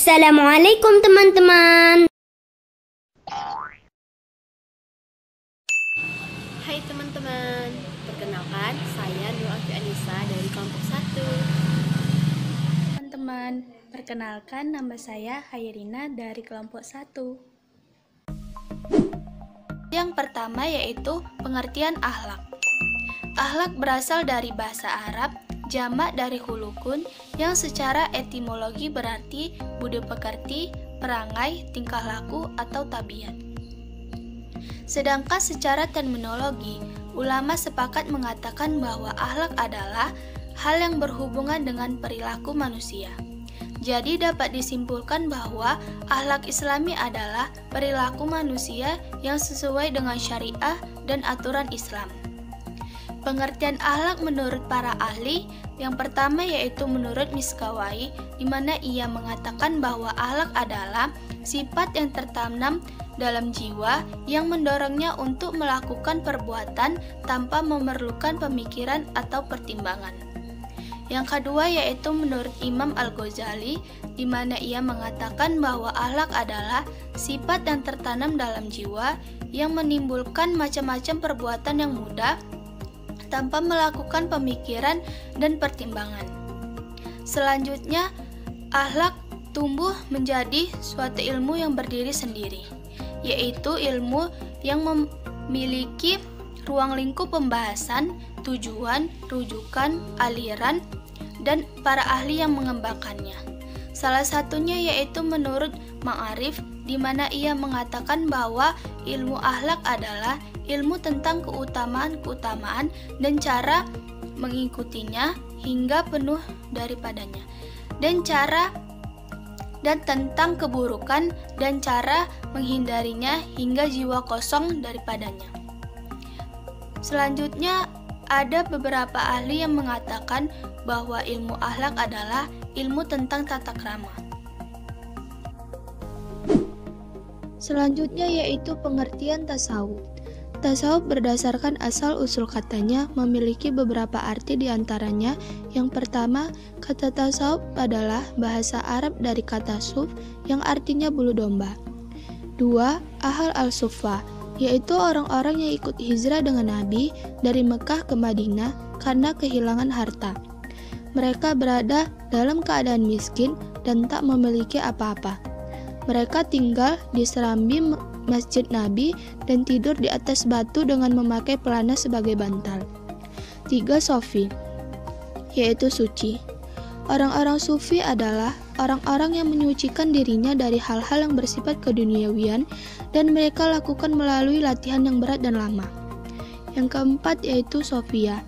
Assalamualaikum teman-teman. Hai teman-teman, perkenalkan saya Nur Afi Anissa dari kelompok 1. Teman-teman, perkenalkan nama saya Hairina dari kelompok 1. Yang pertama yaitu pengertian akhlak. Akhlak berasal dari bahasa Arab, jamak dari hulukun yang secara etimologi berarti budi pekerti, perangai, tingkah laku, atau tabiat. Sedangkan secara terminologi, ulama sepakat mengatakan bahwa akhlak adalah hal yang berhubungan dengan perilaku manusia. Jadi dapat disimpulkan bahwa akhlak Islami adalah perilaku manusia yang sesuai dengan syariah dan aturan Islam. Pengertian akhlak menurut para ahli, yang pertama yaitu menurut Miskawai, di mana ia mengatakan bahwa akhlak adalah sifat yang tertanam dalam jiwa yang mendorongnya untuk melakukan perbuatan tanpa memerlukan pemikiran atau pertimbangan. Yang kedua yaitu menurut Imam Al-Ghazali, di mana ia mengatakan bahwa akhlak adalah sifat yang tertanam dalam jiwa yang menimbulkan macam-macam perbuatan yang mudah tanpa melakukan pemikiran dan pertimbangan. Selanjutnya, akhlak tumbuh menjadi suatu ilmu yang berdiri sendiri, yaitu ilmu yang memiliki ruang lingkup pembahasan, tujuan, rujukan, aliran, dan para ahli yang mengembangkannya. Salah satunya yaitu menurut Ma'arif, di mana ia mengatakan bahwa ilmu akhlak adalah ilmu tentang keutamaan-keutamaan dan cara mengikutinya hingga penuh daripadanya, dan tentang keburukan dan cara menghindarinya hingga jiwa kosong daripadanya. Selanjutnya, ada beberapa ahli yang mengatakan bahwa ilmu akhlak adalah ilmu tentang tata krama. Selanjutnya yaitu pengertian tasawuf. Tasawuf berdasarkan asal-usul katanya memiliki beberapa arti diantaranya. Yang pertama, kata tasawuf adalah bahasa Arab dari kata suf yang artinya bulu domba. Dua, ahal al-sufa, yaitu orang-orang yang ikut hijrah dengan Nabi dari Mekah ke Madinah karena kehilangan harta. Mereka berada dalam keadaan miskin dan tak memiliki apa-apa. Mereka tinggal di serambi Masjid Nabi dan tidur di atas batu dengan memakai pelana sebagai bantal. 3. Sofi, yaitu suci. Orang-orang sufi adalah orang-orang yang menyucikan dirinya dari hal-hal yang bersifat keduniawian dan mereka lakukan melalui latihan yang berat dan lama. Yang keempat yaitu Sofia,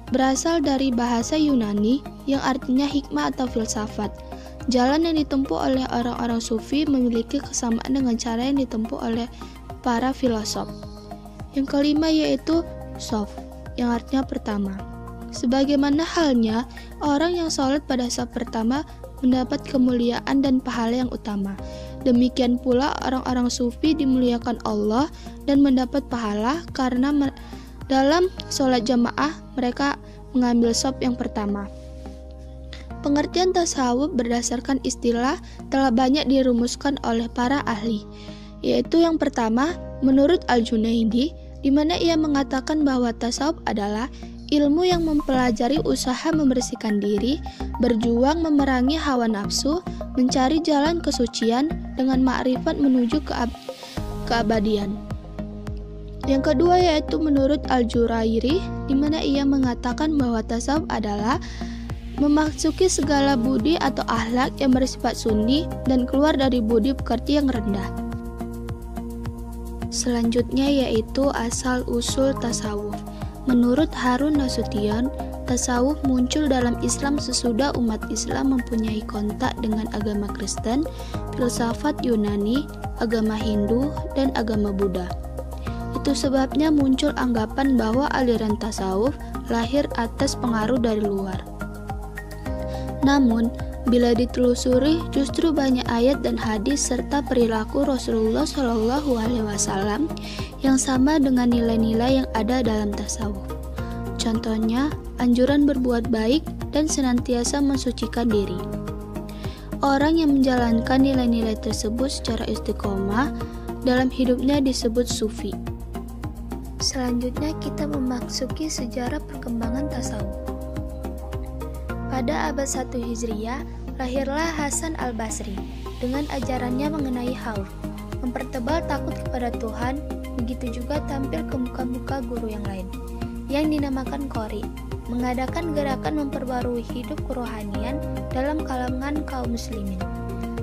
berasal dari bahasa Yunani yang artinya hikmah atau filsafat. Jalan yang ditempuh oleh orang-orang sufi memiliki kesamaan dengan cara yang ditempuh oleh para filosof. Yang kelima yaitu sof, yang artinya pertama. Sebagaimana halnya, orang yang sholat pada saf pertama mendapat kemuliaan dan pahala yang utama. Demikian pula orang-orang sufi dimuliakan Allah dan mendapat pahala karena dalam sholat jamaah mereka mengambil saf yang pertama. Pengertian tasawuf berdasarkan istilah telah banyak dirumuskan oleh para ahli, yaitu yang pertama menurut Al-Junaidi, di mana ia mengatakan bahwa tasawuf adalah ilmu yang mempelajari usaha membersihkan diri, berjuang memerangi hawa nafsu, mencari jalan kesucian dengan makrifat menuju keabadian. Yang kedua yaitu menurut Al-Jurairi, di mana ia mengatakan bahwa tasawuf adalah memasuki segala budi atau akhlak yang bersifat sunni dan keluar dari budi pekerti yang rendah. Selanjutnya yaitu asal-usul tasawuf. Menurut Harun Nasution, tasawuf muncul dalam Islam sesudah umat Islam mempunyai kontak dengan agama Kristen, filsafat Yunani, agama Hindu, dan agama Buddha. Itu sebabnya muncul anggapan bahwa aliran tasawuf lahir atas pengaruh dari luar. Namun, bila ditelusuri, justru banyak ayat dan hadis serta perilaku Rasulullah SAW yang sama dengan nilai-nilai yang ada dalam tasawuf. Contohnya, anjuran berbuat baik dan senantiasa mensucikan diri. Orang yang menjalankan nilai-nilai tersebut secara istiqomah dalam hidupnya disebut sufi. Selanjutnya kita memasuki sejarah perkembangan tasawuf. Pada abad 1 Hijriah, lahirlah Hasan al-Basri dengan ajarannya mengenai khauf, mempertebal takut kepada Tuhan, begitu juga tampil ke muka-muka guru yang lain, yang dinamakan qori, mengadakan gerakan memperbarui hidup kerohanian dalam kalangan kaum muslimin.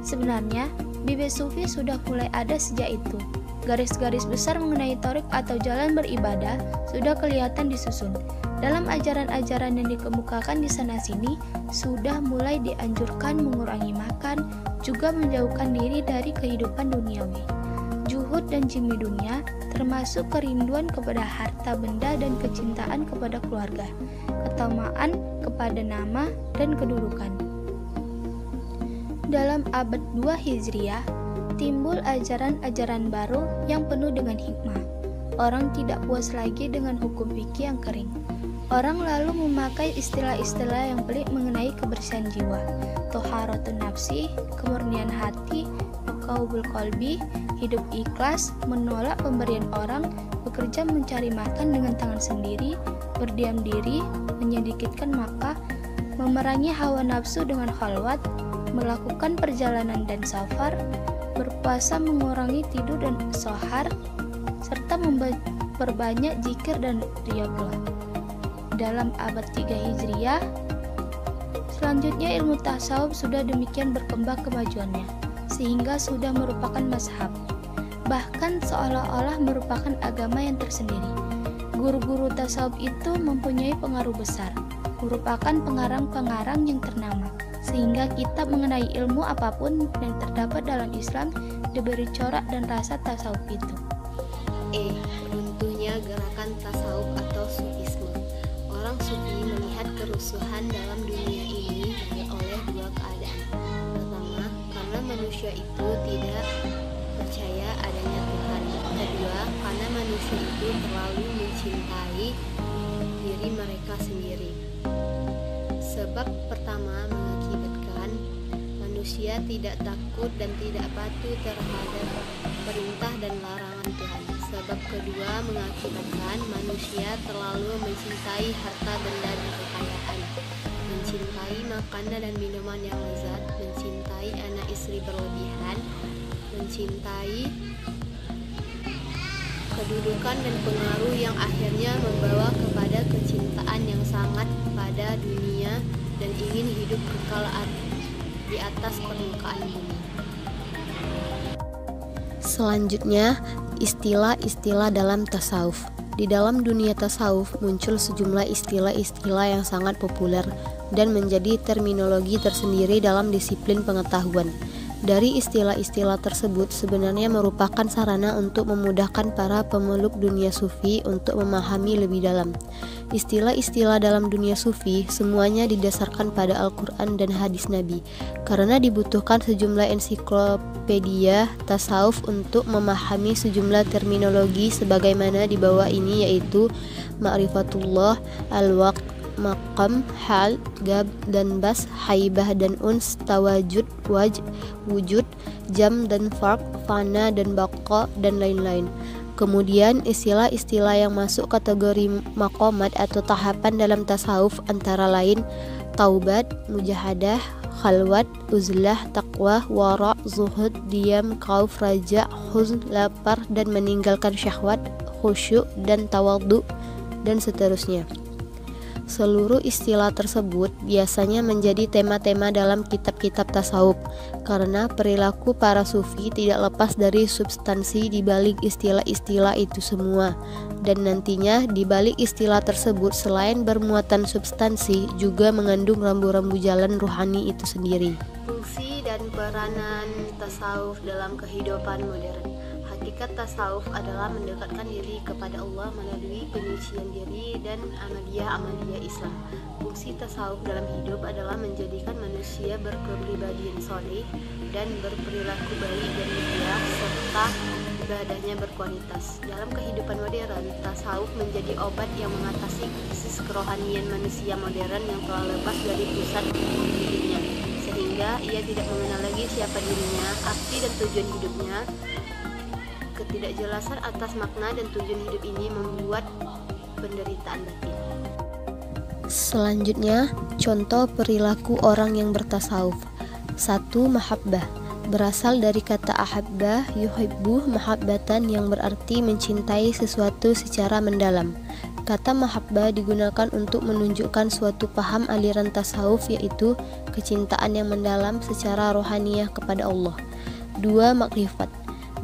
Sebenarnya, bibit sufi sudah mulai ada sejak itu. Garis-garis besar mengenai tarik atau jalan beribadah sudah kelihatan disusun. Dalam ajaran-ajaran yang dikemukakan di sana-sini, sudah mulai dianjurkan mengurangi makan, juga menjauhkan diri dari kehidupan duniawi. Juhud dan jimmy dunia, termasuk kerinduan kepada harta benda dan kecintaan kepada keluarga, ketamaan kepada nama dan kedudukan. Dalam abad 2 Hijriah, timbul ajaran-ajaran baru yang penuh dengan hikmah. Orang tidak puas lagi dengan hukum fikih yang kering. Orang lalu memakai istilah-istilah yang pelik mengenai kebersihan jiwa, toharatun nafsi, kemurnian hati, qaubul qalbi, hidup ikhlas, menolak pemberian orang, bekerja mencari makan dengan tangan sendiri, berdiam diri, menyedikitkan makan, memerangi hawa nafsu dengan khalwat, melakukan perjalanan dan safar, berpuasa mengurangi tidur dan sohar, serta memperbanyak zikir dan riyadhah. Dalam abad 3 Hijriah, selanjutnya ilmu tasawuf sudah demikian berkembang kemajuannya, sehingga sudah merupakan mazhab, bahkan seolah-olah merupakan agama yang tersendiri. Guru-guru tasawuf itu mempunyai pengaruh besar, merupakan pengarang-pengarang yang ternama, sehingga kitab mengenai ilmu apapun yang terdapat dalam Islam diberi corak dan rasa tasawuf itu. Runtuhnya gerakan tasawuf atau sufisme. Orang sufi melihat kerusuhan dalam dunia ini oleh dua keadaan. Pertama, karena manusia itu tidak percaya adanya Tuhan. Kedua, karena manusia itu terlalu mencintai diri mereka sendiri. Sebab pertama mengakibatkan manusia tidak takut dan tidak patuh terhadap perintah dan larangan Tuhan. Sebab kedua mengakibatkan manusia terlalu mencintai harta benda dan kekayaan, mencintai makanan dan minuman yang lezat, mencintai anak istri berlebihan, mencintai kedudukan dan pengaruh yang akhirnya membawa kepada kecintaan yang sangat pada dunia dan ingin hidup kekal di atas permukaan bumi. Selanjutnya, istilah-istilah dalam tasawuf. Di dalam dunia tasawuf muncul sejumlah istilah-istilah yang sangat populer dan menjadi terminologi tersendiri dalam disiplin pengetahuan. Dari istilah-istilah tersebut sebenarnya merupakan sarana untuk memudahkan para pemeluk dunia sufi untuk memahami lebih dalam. Istilah-istilah dalam dunia sufi semuanya didasarkan pada Al-Quran dan hadis Nabi, karena dibutuhkan sejumlah ensiklopedia tasawuf untuk memahami sejumlah terminologi sebagaimana di bawah ini, yaitu ma'rifatullah, al-waqt, maqam, hal, gab dan bas, haibah dan uns, tawajud, wujud, jam dan farq, fana dan baqa dan lain-lain. Kemudian istilah-istilah yang masuk kategori maqamat atau tahapan dalam tasawuf antara lain taubat, mujahadah, khalwat, uzlah, taqwa, wara, zuhud, diam, khauf, raja, huzn, lapar dan meninggalkan syahwat, khusyuk dan tawadhu dan seterusnya. Seluruh istilah tersebut biasanya menjadi tema-tema dalam kitab-kitab tasawuf, karena perilaku para sufi tidak lepas dari substansi di balik istilah-istilah itu semua. Dan nantinya di balik istilah tersebut selain bermuatan substansi juga mengandung rambu-rambu jalan ruhani itu sendiri. Fungsi dan peranan tasawuf dalam kehidupan modern. Hakikat tasawuf adalah mendekatkan diri kepada Allah melalui penyucian diri dan amaliyah Islam. Fungsi tasawuf dalam hidup adalah menjadikan manusia berkepribadian soleh dan berperilaku baik dan mulia serta ibadahnya berkualitas. Dalam kehidupan modern, tasawuf menjadi obat yang mengatasi krisis kerohanian manusia modern yang telah lepas dari pusat dirinya, sehingga ia tidak mengenal siapa dirinya, arti dan tujuan hidupnya. Ketidakjelasan atas makna dan tujuan hidup ini membuat penderitaan batin. Selanjutnya, contoh perilaku orang yang bertasawuf. 1. Mahabbah. Berasal dari kata ahabba yuhibbu mahabbatan yang berarti mencintai sesuatu secara mendalam. Kata mahabbah digunakan untuk menunjukkan suatu paham aliran tasawuf, yaitu kecintaan yang mendalam secara rohaniyah kepada Allah. 2. Makrifat.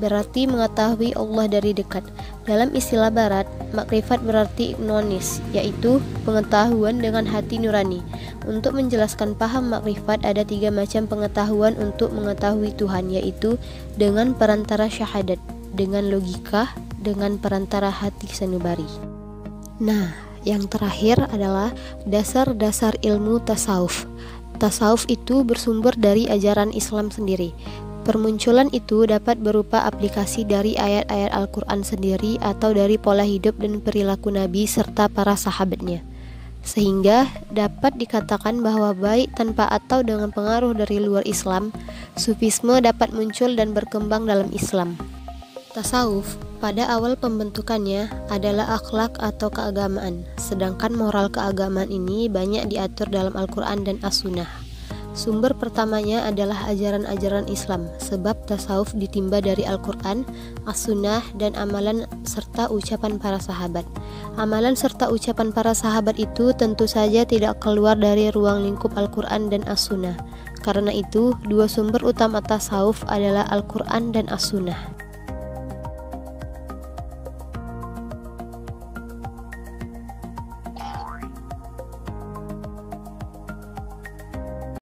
Berarti mengetahui Allah dari dekat. Dalam istilah barat, makrifat berarti ignonis, yaitu pengetahuan dengan hati nurani. Untuk menjelaskan paham makrifat, ada 3 macam pengetahuan untuk mengetahui Tuhan, yaitu dengan perantara syahadat, dengan logika, dengan perantara hati sanubari. Nah, yang terakhir adalah dasar-dasar ilmu tasawuf. Tasawuf itu bersumber dari ajaran Islam sendiri. Permunculan itu dapat berupa aplikasi dari ayat-ayat Al-Quran sendiri atau dari pola hidup dan perilaku Nabi serta para sahabatnya. Sehingga dapat dikatakan bahwa baik tanpa atau dengan pengaruh dari luar Islam, Sufisme dapat muncul dan berkembang dalam Islam. Tasawuf pada awal pembentukannya adalah akhlak atau keagamaan, sedangkan moral keagamaan ini banyak diatur dalam Al-Quran dan As-Sunnah. Sumber pertamanya adalah ajaran-ajaran Islam, sebab tasawuf ditimba dari Al-Quran, As-Sunnah, dan amalan serta ucapan para sahabat. Amalan serta ucapan para sahabat itu tentu saja tidak keluar dari ruang lingkup Al-Quran dan As-Sunnah. Karena itu, 2 sumber utama tasawuf adalah Al-Quran dan As-Sunnah.